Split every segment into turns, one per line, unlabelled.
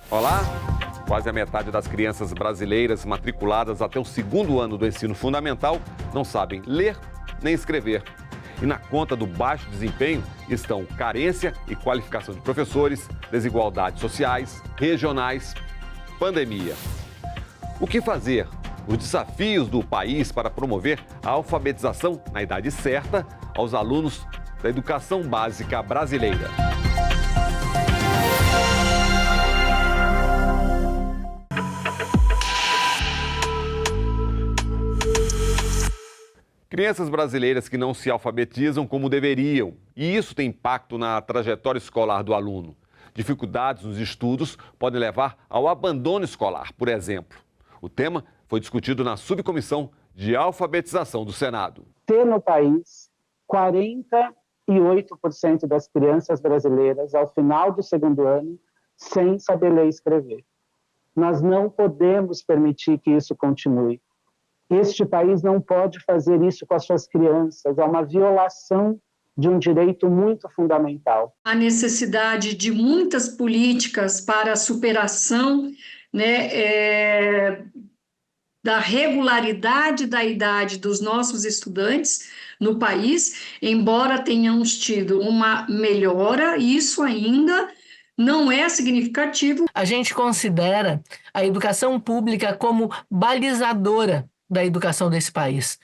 Olá! Quase a metade das crianças brasileiras matriculadas até o 2º ano do ensino fundamental não sabem ler nem escrever. E na conta do baixo desempenho estão carência e qualificação de professores, desigualdades sociais, regionais, pandemia. O que fazer? Os desafios do país para promover a alfabetização na idade certa aos alunos da educação básica brasileira. Crianças brasileiras que não se alfabetizam como deveriam, e isso tem impacto na trajetória escolar do aluno. Dificuldades nos estudos podem levar ao abandono escolar, por exemplo. O tema foi discutido na Subcomissão de Alfabetização do Senado.
Ter no país 48% das crianças brasileiras ao final do 2º ano sem saber ler e escrever. Nós não podemos permitir que isso continue. Este país não pode fazer isso com as suas crianças, é uma violação de um direito muito fundamental.
A necessidade de muitas políticas para a superação, da regularidade da idade dos nossos estudantes no país, embora tenhamos tido uma melhora, isso ainda não é significativo.
A gente considera a educação pública como balizadora da educação desse país.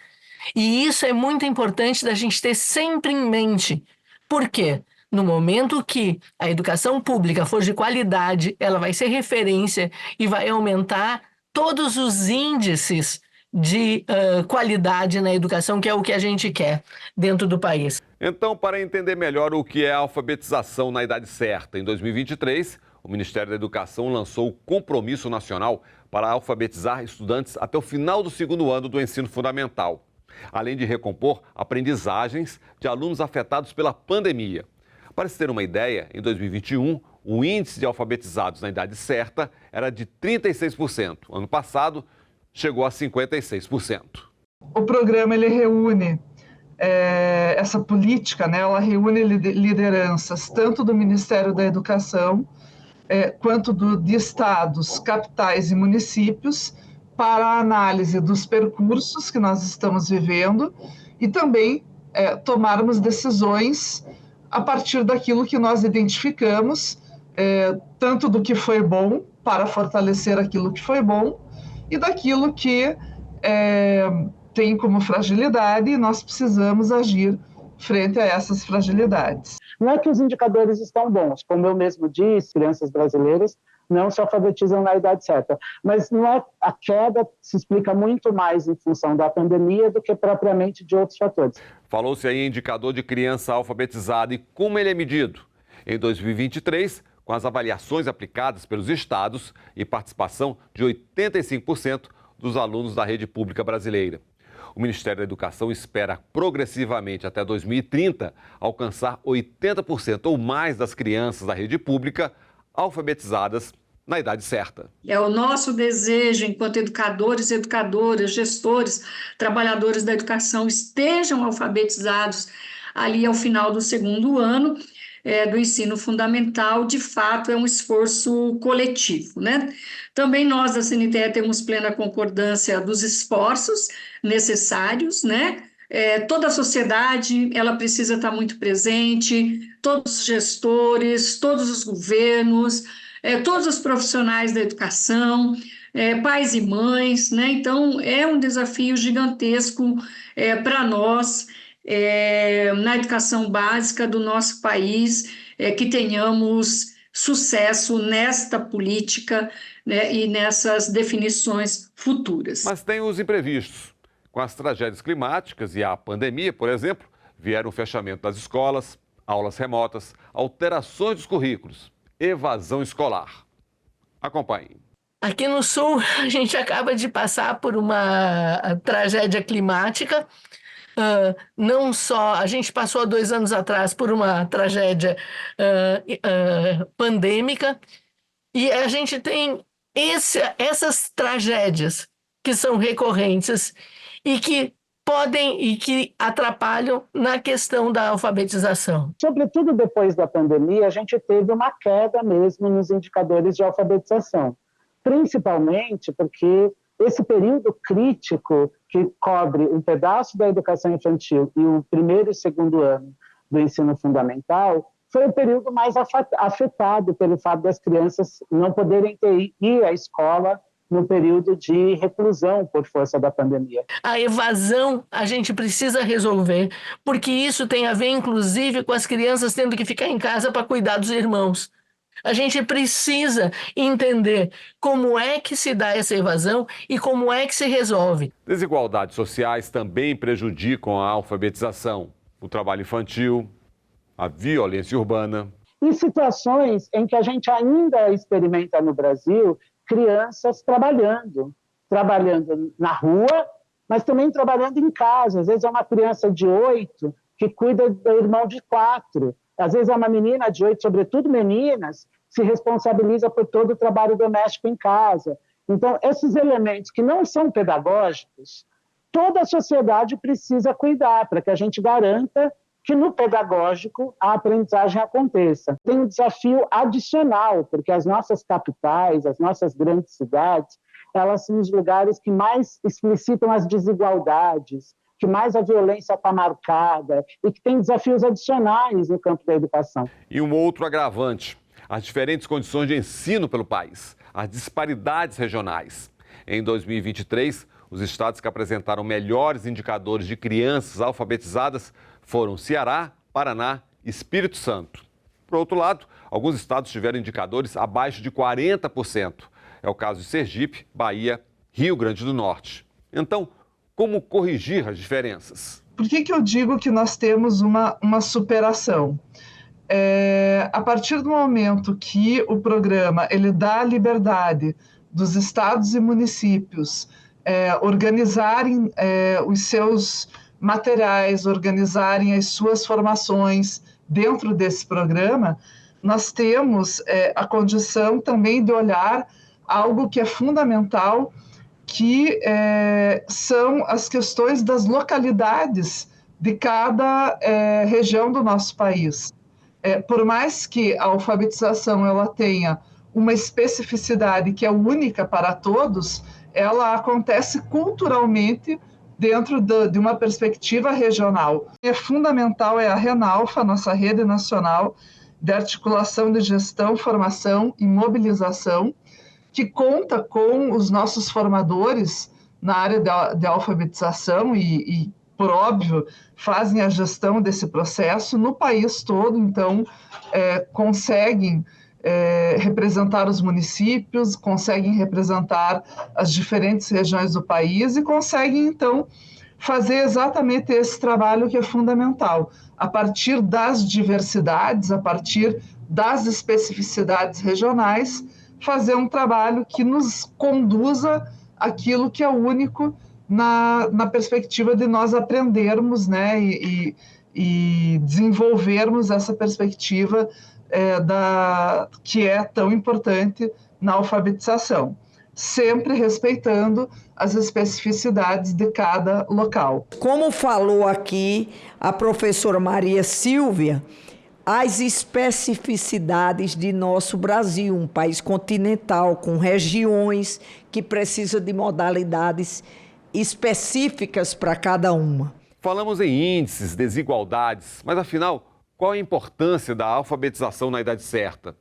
E isso é muito importante da gente ter sempre em mente. Por quê? No momento que a educação pública for de qualidade, ela vai ser referência e vai aumentar todos os índices de qualidade na educação, que é o que a gente quer dentro do país.
Então, para entender melhor o que é a alfabetização na idade certa, em 2023, o Ministério da Educação lançou o Compromisso Nacional para alfabetizar estudantes até o final do 2º ano do ensino fundamental, além de recompor aprendizagens de alunos afetados pela pandemia. Para se ter uma ideia, em 2021, o índice de alfabetizados na idade certa era de 36%. Ano passado, chegou a 56%.
O programa ele reúne essa política, ela reúne lideranças tanto do Ministério da Educação quanto de estados, capitais e municípios para a análise dos percursos que nós estamos vivendo e também tomarmos decisões a partir daquilo que nós identificamos, tanto do que foi bom para fortalecer aquilo que foi bom e daquilo que tem como fragilidade e nós precisamos agir frente a essas fragilidades.
Não é que os indicadores estão bons, como eu mesmo disse, crianças brasileiras não se alfabetizam na idade certa, mas não é, a queda se explica muito mais em função da pandemia do que propriamente de outros fatores.
Falou-se aí em indicador de criança alfabetizada e como ele é medido. Em 2023, com as avaliações aplicadas pelos estados e participação de 85% dos alunos da rede pública brasileira. O Ministério da Educação espera progressivamente até 2030 alcançar 80% ou mais das crianças da rede pública alfabetizadas na idade certa.
É o nosso desejo, enquanto educadores, educadoras, gestores, trabalhadores da educação, estejam alfabetizados ali ao final do 2º ano do ensino fundamental. De fato, é um esforço coletivo, Também nós da CNTE temos plena concordância dos esforços necessários, toda a sociedade, ela precisa estar muito presente, todos os gestores, todos os governos, todos os profissionais da educação, pais e mães, Então, é um desafio gigantesco para nós, na educação básica do nosso país, que tenhamos sucesso nesta política, e nessas definições futuras.
Mas tem os imprevistos. Com as tragédias climáticas e a pandemia, por exemplo, vieram o fechamento das escolas, aulas remotas, alterações dos currículos, evasão escolar. Acompanhe.
Aqui no Sul, a gente acaba de passar por uma tragédia climática. Não só, a gente passou há 2 anos atrás por uma tragédia pandêmica, e a gente tem essas tragédias que são recorrentes e que podem e que atrapalham na questão da alfabetização?
Sobretudo depois da pandemia, a gente teve uma queda mesmo nos indicadores de alfabetização, principalmente porque esse período crítico que cobre um pedaço da educação infantil e o primeiro e segundo ano do ensino fundamental foi o período mais afetado pelo fato das crianças não poderem ir à escola no período de reclusão por força da pandemia.
A evasão a gente precisa resolver, porque isso tem a ver, inclusive, com as crianças tendo que ficar em casa para cuidar dos irmãos. A gente precisa entender como é que se dá essa evasão e como é que se resolve.
Desigualdades sociais também prejudicam a alfabetização, o trabalho infantil, a violência urbana.
Em situações em que a gente ainda experimenta no Brasil crianças trabalhando na rua, mas também trabalhando em casa. Às vezes é uma criança de 8 que cuida do irmão de 4. Às vezes é uma menina de 8, sobretudo meninas, se responsabiliza por todo o trabalho doméstico em casa. Então, esses elementos que não são pedagógicos, toda a sociedade precisa cuidar para que a gente garanta que no pedagógico a aprendizagem aconteça. Tem um desafio adicional, porque as nossas capitais, as nossas grandes cidades, elas são os lugares que mais explicitam as desigualdades, que mais a violência está marcada e que tem desafios adicionais no campo da educação.
E um outro agravante, as diferentes condições de ensino pelo país, as disparidades regionais. Em 2023, os estados que apresentaram melhores indicadores de crianças alfabetizadas foram Ceará, Paraná e Espírito Santo. Por outro lado, alguns estados tiveram indicadores abaixo de 40%. É o caso de Sergipe, Bahia, Rio Grande do Norte. Então, como corrigir as diferenças?
Por que eu digo que nós temos uma superação? A partir do momento que o programa ele dá a liberdade dos estados e municípios organizarem os seus materiais, organizarem as suas formações dentro desse programa, nós temos a condição também de olhar algo que é fundamental, que são as questões das localidades de cada região do nosso país. Por mais que a alfabetização ela tenha uma especificidade que é única para todos, ela acontece culturalmente dentro de uma perspectiva regional. É fundamental a RENALFA, nossa rede nacional de articulação de gestão, formação e mobilização, que conta com os nossos formadores na área de alfabetização e, por óbvio, fazem a gestão desse processo no país todo, então conseguem representar os municípios, conseguem representar as diferentes regiões do país e conseguem, então, fazer exatamente esse trabalho que é fundamental. A partir das diversidades, a partir das especificidades regionais, fazer um trabalho que nos conduza àquilo que é único na perspectiva de nós aprendermos, né, e desenvolvermos essa perspectiva que é tão importante na alfabetização, sempre respeitando as especificidades de cada local.
Como falou aqui a professora Maria Silvia, as especificidades de nosso Brasil, um país continental, com regiões que precisam de modalidades específicas para cada uma.
Falamos em índices, desigualdades, mas afinal, qual a importância da alfabetização na idade certa?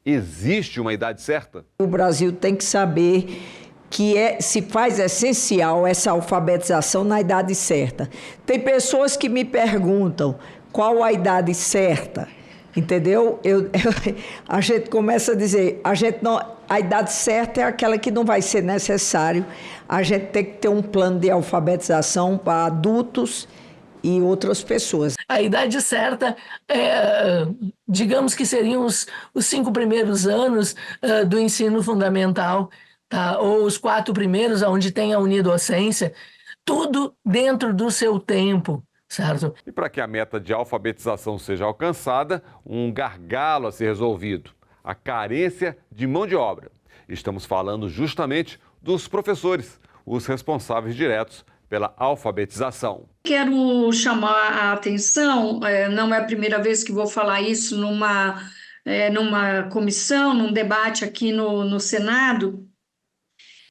Existe uma idade certa?
O Brasil tem que saber que se faz essencial essa alfabetização na idade certa. Tem pessoas que me perguntam qual a idade certa, entendeu? A gente começa a dizer, a idade certa é aquela que não vai ser necessário. A gente tem que ter um plano de alfabetização para adultos e outras pessoas.
A idade certa, digamos que seriam os 5 primeiros anos do ensino fundamental, tá? Ou os 4 primeiros, onde tem a unidocência, tudo dentro do seu tempo, certo?
E para que a meta de alfabetização seja alcançada, um gargalo a ser resolvido: a carência de mão de obra. Estamos falando justamente dos professores, os responsáveis diretos pela alfabetização.
Quero chamar a atenção, não é a primeira vez que vou falar isso numa comissão, num debate aqui no Senado,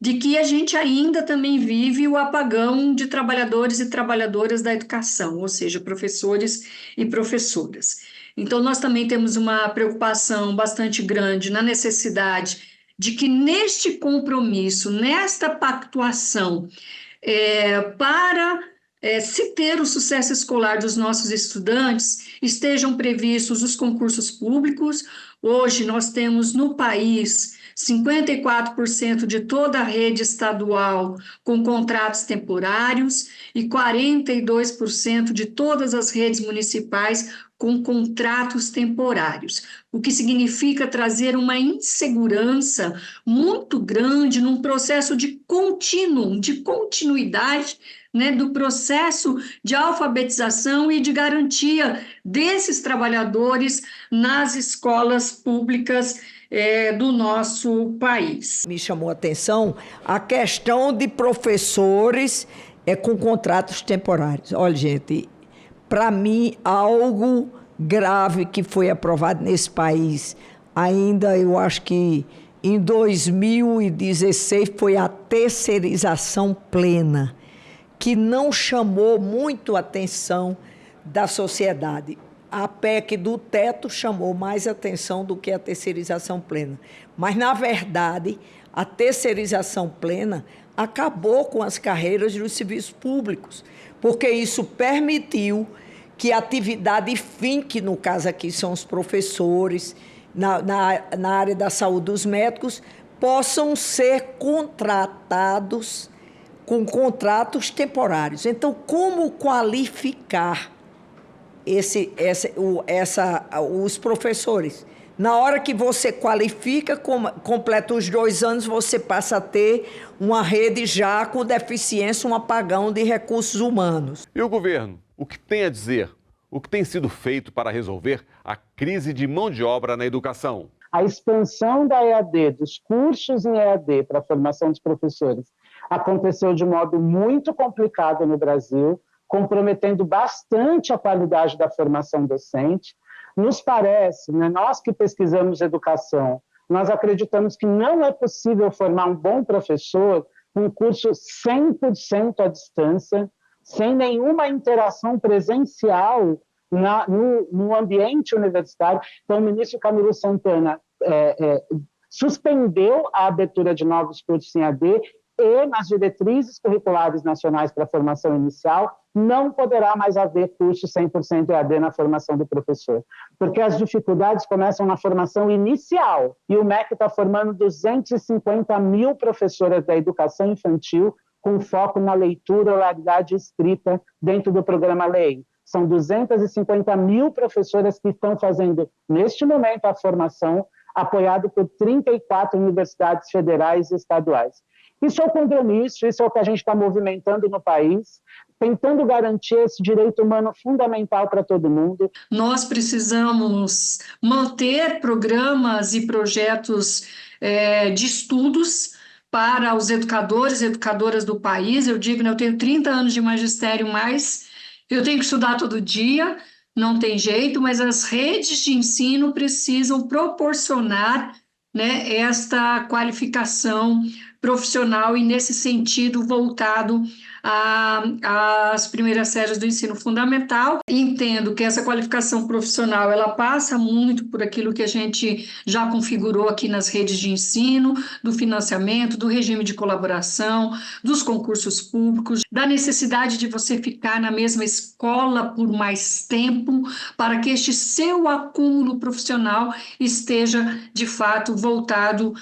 de que a gente ainda também vive o apagão de trabalhadores e trabalhadoras da educação, ou seja, professores e professoras. Então, nós também temos uma preocupação bastante grande na necessidade de que neste compromisso, nesta pactuação, para se ter o sucesso escolar dos nossos estudantes, estejam previstos os concursos públicos. Hoje nós temos no país 54% de toda a rede estadual com contratos temporários e 42% de todas as redes municipais com contratos temporários, o que significa trazer uma insegurança muito grande num processo de continuidade, né, do processo de alfabetização e de garantia desses trabalhadores nas escolas públicas do nosso país.
Me chamou a atenção a questão de professores com contratos temporários. Olha, gente, para mim, algo grave que foi aprovado nesse país, ainda eu acho que em 2016 foi a terceirização plena, que não chamou muito a atenção da sociedade. A PEC do teto chamou mais atenção do que a terceirização plena. Mas, na verdade, a terceirização plena acabou com as carreiras dos serviços públicos, porque isso permitiu que a atividade fim, que no caso aqui são os professores, na área da saúde, os médicos, possam ser contratados com contratos temporários. Então, como qualificar os professores? Na hora que você qualifica, completa os 2 anos, você passa a ter uma rede já com deficiência, um apagão de recursos humanos.
E o governo, o que tem a dizer? O que tem sido feito para resolver a crise de mão de obra na educação?
A expansão da EAD, dos cursos em EAD para a formação dos professores, aconteceu de modo muito complicado no Brasil, comprometendo bastante a qualidade da formação docente. Nos parece, né, nós que pesquisamos educação, nós acreditamos que não é possível formar um bom professor com um curso 100% à distância, sem nenhuma interação presencial no ambiente universitário. Então, o ministro Camilo Santana suspendeu a abertura de novos cursos em AD e, nas diretrizes curriculares nacionais para a formação inicial, não poderá mais haver curso 100% EAD na formação do professor, porque as dificuldades começam na formação inicial, e o MEC está formando 250 mil professoras da educação infantil com foco na leitura, oralidade e escrita dentro do programa LEI. São 250 mil professoras que estão fazendo, neste momento, a formação, apoiado por 34 universidades federais e estaduais. Isso é o compromisso, isso é o que a gente está movimentando no país, tentando garantir esse direito humano fundamental para todo mundo.
Nós precisamos manter programas e projetos de estudos para os educadores e educadoras do país. Eu digo, né, eu tenho 30 anos de magistério, mas eu tenho que estudar todo dia, não tem jeito, mas as redes de ensino precisam proporcionar, né, esta qualificação profissional e, nesse sentido, voltado às primeiras séries do ensino fundamental. Entendo que essa qualificação profissional ela passa muito por aquilo que a gente já configurou aqui nas redes de ensino, do financiamento, do regime de colaboração, dos concursos públicos, da necessidade de você ficar na mesma escola por mais tempo, para que este seu acúmulo profissional esteja, de fato, voltado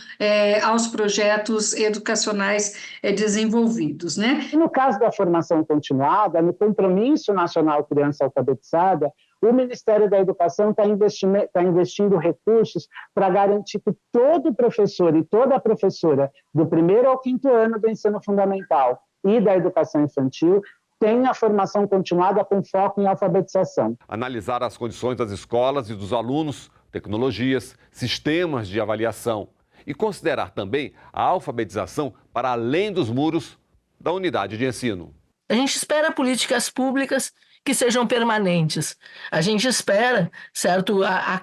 aos projetos educacionais desenvolvidos, né?
E no caso da formação continuada, no Compromisso Nacional Criança Alfabetizada, o Ministério da Educação está investindo recursos para garantir que todo professor e toda professora do 1º ao 5º ano do ensino fundamental e da educação infantil tenha formação continuada com foco em alfabetização.
Analisar as condições das escolas e dos alunos, tecnologias, sistemas de avaliação e considerar também a alfabetização para além dos muros da unidade de ensino.
A gente espera políticas públicas que sejam permanentes. A gente espera, certo, a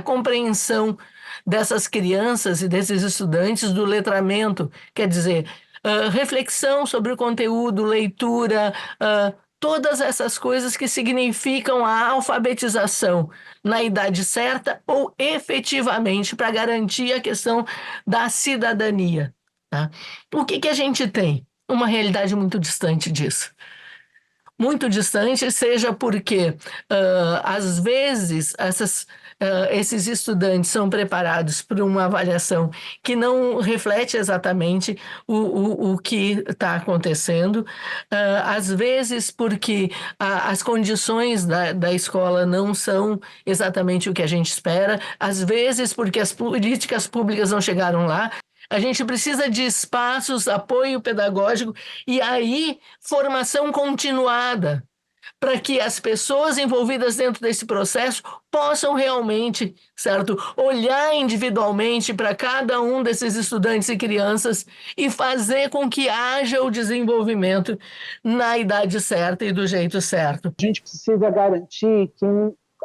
compreensão dessas crianças e desses estudantes do letramento, quer dizer, reflexão sobre o conteúdo, leitura, todas essas coisas que significam a alfabetização na idade certa ou efetivamente para garantir a questão da cidadania. Tá? O que a gente tem? Uma realidade muito distante disso. Muito distante, seja porque, às vezes, esses estudantes são preparados para uma avaliação que não reflete exatamente o que está acontecendo, às vezes porque as condições da escola não são exatamente o que a gente espera, às vezes porque as políticas públicas não chegaram lá. A gente precisa de espaços, apoio pedagógico e aí formação continuada para que as pessoas envolvidas dentro desse processo possam realmente, certo, olhar individualmente para cada um desses estudantes e crianças e fazer com que haja o desenvolvimento na idade certa e do jeito certo.
A gente precisa garantir que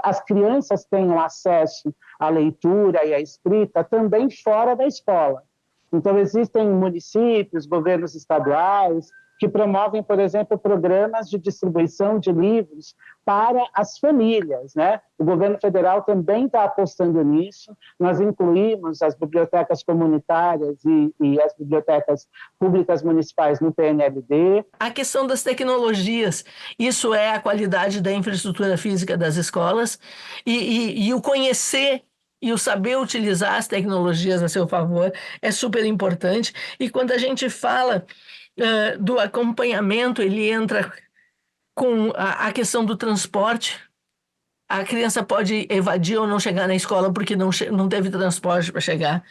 as crianças tenham acesso à leitura e à escrita também fora da escola. Então, existem municípios, governos estaduais, que promovem, por exemplo, programas de distribuição de livros para as famílias, né? O governo federal também está apostando nisso. Nós incluímos as bibliotecas comunitárias e as bibliotecas públicas municipais no PNLD.
A questão das tecnologias, isso é a qualidade da infraestrutura física das escolas e o conhecer e o saber utilizar as tecnologias a seu favor é super importante. E quando a gente fala do acompanhamento, ele entra com a questão do transporte. A criança pode evadir ou não chegar na escola porque não teve transporte para chegar.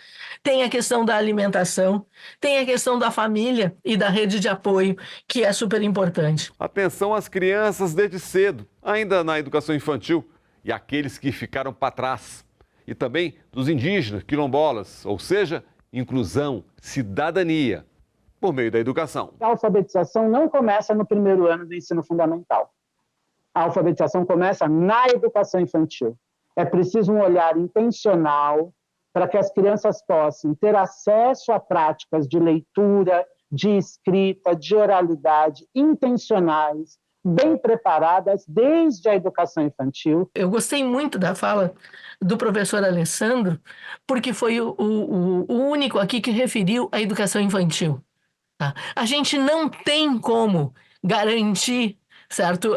Tem a questão da alimentação, tem a questão da família e da rede de apoio, que é super importante.
Atenção às crianças desde cedo, ainda na educação infantil, e aqueles que ficaram para trás. E também dos indígenas, quilombolas, ou seja, inclusão, cidadania, por meio da educação.
A alfabetização não começa no primeiro ano do ensino fundamental. A alfabetização começa na educação infantil. É preciso um olhar intencional para que as crianças possam ter acesso a práticas de leitura, de escrita, de oralidade, intencionais, bem preparadas desde a educação infantil.
Eu gostei muito da fala do professor Alessandro, porque foi o único aqui que referiu a educação infantil. Tá? A gente não tem como garantir, certo,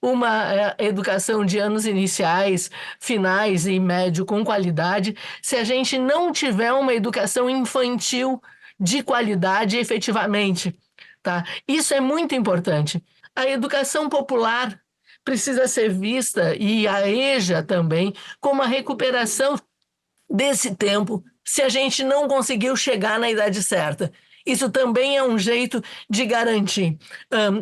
uma educação de anos iniciais, finais e médio com qualidade, se a gente não tiver uma educação infantil de qualidade efetivamente. Tá? Isso é muito importante. A educação popular precisa ser vista, e a EJA também, como a recuperação desse tempo, se a gente não conseguiu chegar na idade certa. Isso também é um jeito de garantir.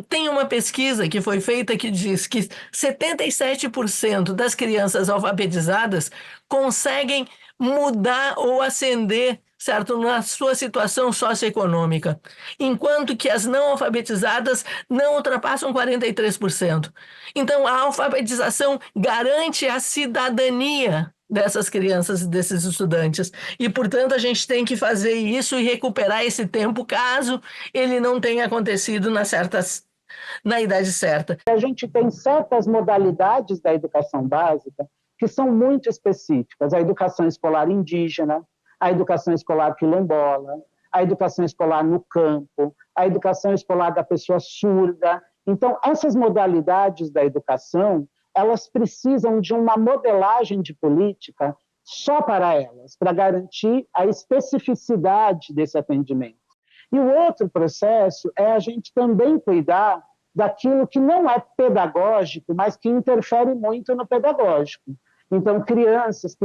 Tem uma pesquisa que foi feita que diz que 77% das crianças alfabetizadas conseguem mudar ou ascender, certo, na sua situação socioeconômica, enquanto que as não alfabetizadas não ultrapassam 43%. Então, a alfabetização garante a cidadania dessas crianças e desses estudantes. E, portanto, a gente tem que fazer isso e recuperar esse tempo caso ele não tenha acontecido na idade certa.
A gente tem certas modalidades da educação básica que são muito específicas. A educação escolar indígena, a educação escolar quilombola, a educação escolar no campo, a educação escolar da pessoa surda. Então, essas modalidades da educação, elas precisam de uma modelagem de política só para elas, para garantir a especificidade desse atendimento. E o outro processo é a gente também cuidar daquilo que não é pedagógico, mas que interfere muito no pedagógico. Então, crianças que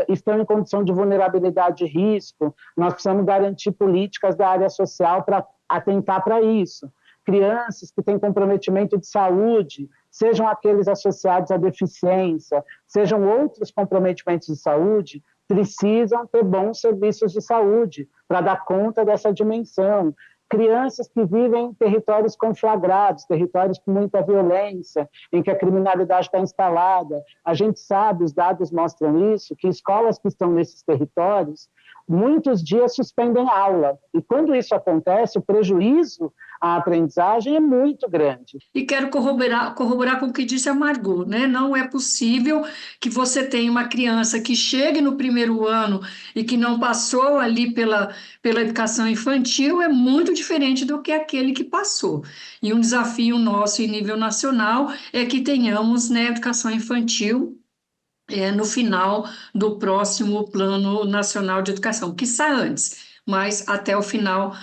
estão em condição de vulnerabilidade e risco, nós precisamos garantir políticas da área social para atentar para isso. Crianças que têm comprometimento de saúde, sejam aqueles associados à deficiência, sejam outros comprometimentos de saúde, precisam ter bons serviços de saúde para dar conta dessa dimensão. crianças que vivem em territórios conflagrados, territórios com muita violência, em que a criminalidade está instalada. A gente sabe, os dados mostram isso, que escolas que estão nesses territórios, muitos dias suspendem aula. E quando isso acontece, o prejuízo à aprendizagem é muito grande.
E quero corroborar com o que disse a Margot, né? Não é possível que você tenha uma criança que chegue no primeiro ano e que não passou ali pela educação infantil, é muito diferente do que aquele que passou. E um desafio nosso em nível nacional é que tenhamos, né, educação infantil no final do próximo Plano Nacional de Educação, quiçá antes, mas até o final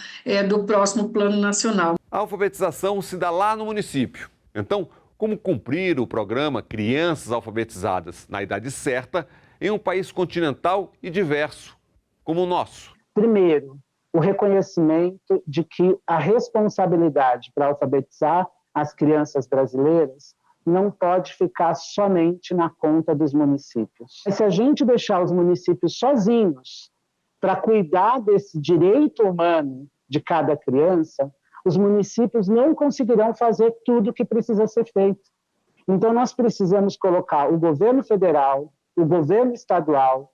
do próximo Plano Nacional.
A alfabetização se dá lá no município. Então, como cumprir o programa Crianças Alfabetizadas na Idade Certa em um país continental e diverso, como o nosso?
Primeiro, o reconhecimento de que a responsabilidade para alfabetizar as crianças brasileiras não pode ficar somente na conta dos municípios. Se a gente deixar os municípios sozinhos para cuidar desse direito humano de cada criança, os municípios não conseguirão fazer tudo o que precisa ser feito. Então, nós precisamos colocar o governo federal, o governo estadual,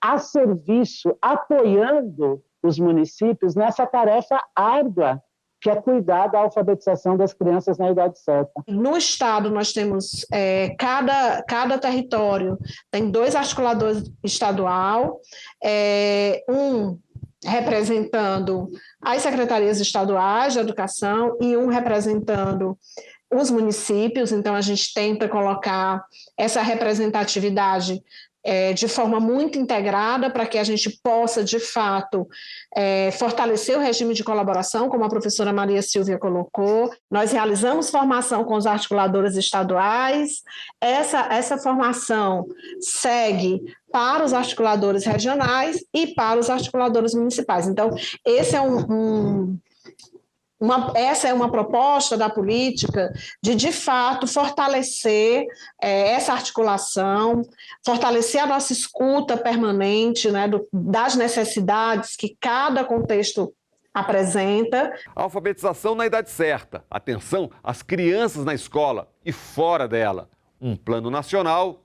a serviço, apoiando os municípios nessa tarefa árdua, que é cuidar da alfabetização das crianças na idade certa.
No estado, nós temos, cada território tem 2 articuladores estadual, um representando as secretarias estaduais de educação e um representando os municípios. Então, a gente tenta colocar essa representatividade de forma muito integrada para que a gente possa, de fato, fortalecer o regime de colaboração, como a professora Maria Silvia colocou. Nós realizamos formação com os articuladores estaduais, essa formação segue para os articuladores regionais e para os articuladores municipais. Então, esse essa é uma proposta da política de fato, fortalecer essa articulação, fortalecer a nossa escuta permanente, né, das necessidades que cada contexto apresenta.
A alfabetização na idade certa, atenção às crianças na escola e fora dela, um plano nacional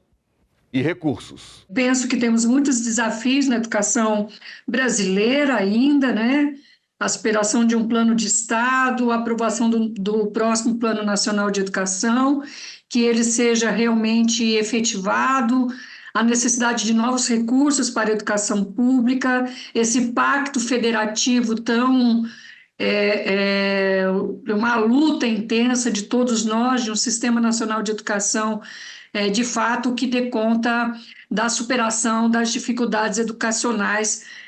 e recursos.
Penso que temos muitos desafios na educação brasileira ainda, né? A aspiração de um plano de Estado, a aprovação do próximo Plano Nacional de Educação, que ele seja realmente efetivado, a necessidade de novos recursos para a educação pública, esse pacto federativo tão... uma luta intensa de todos nós, de um Sistema Nacional de Educação, de fato, que dê conta da superação das dificuldades educacionais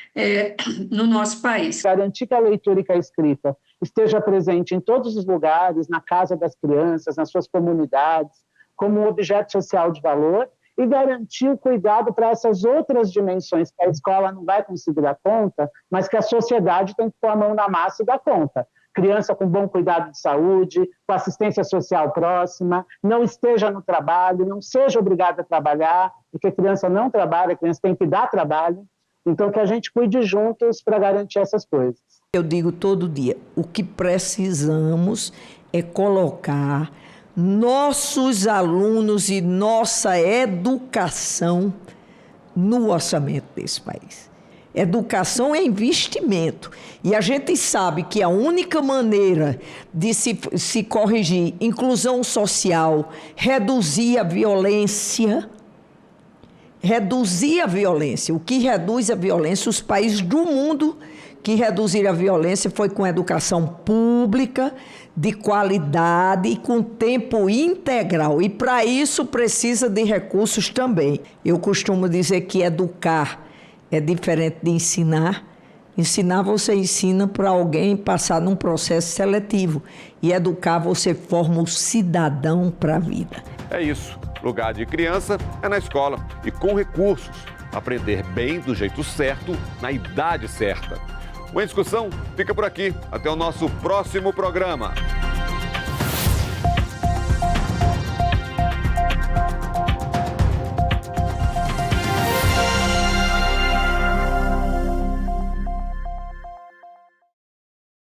no nosso país.
Garantir que a leitura e que a escrita esteja presente em todos os lugares, na casa das crianças, nas suas comunidades, como um objeto social de valor, e garantir o cuidado para essas outras dimensões que a escola não vai conseguir dar conta, mas que a sociedade tem que pôr a mão na massa e dar conta. Criança com bom cuidado de saúde, com assistência social próxima, não esteja no trabalho, não seja obrigada a trabalhar, porque a criança não trabalha, a criança tem que dar trabalho. Então, que a gente cuide juntos para garantir essas coisas.
Eu digo todo dia, o que precisamos é colocar nossos alunos e nossa educação no orçamento desse país. Educação é investimento. E a gente sabe que a única maneira de se corrigir inclusão social, reduzir a violência. O que reduz a violência, os países do mundo que reduziram a violência foi com educação pública, de qualidade e com tempo integral. E para isso precisa de recursos também. Eu costumo dizer que educar é diferente de ensinar. Ensinar você ensina para alguém passar num processo seletivo. E educar você forma o cidadão para a vida.
É isso. Lugar de criança é na escola e com recursos. Aprender bem do jeito certo, na idade certa. O Em Discussão fica por aqui. Até o nosso próximo programa.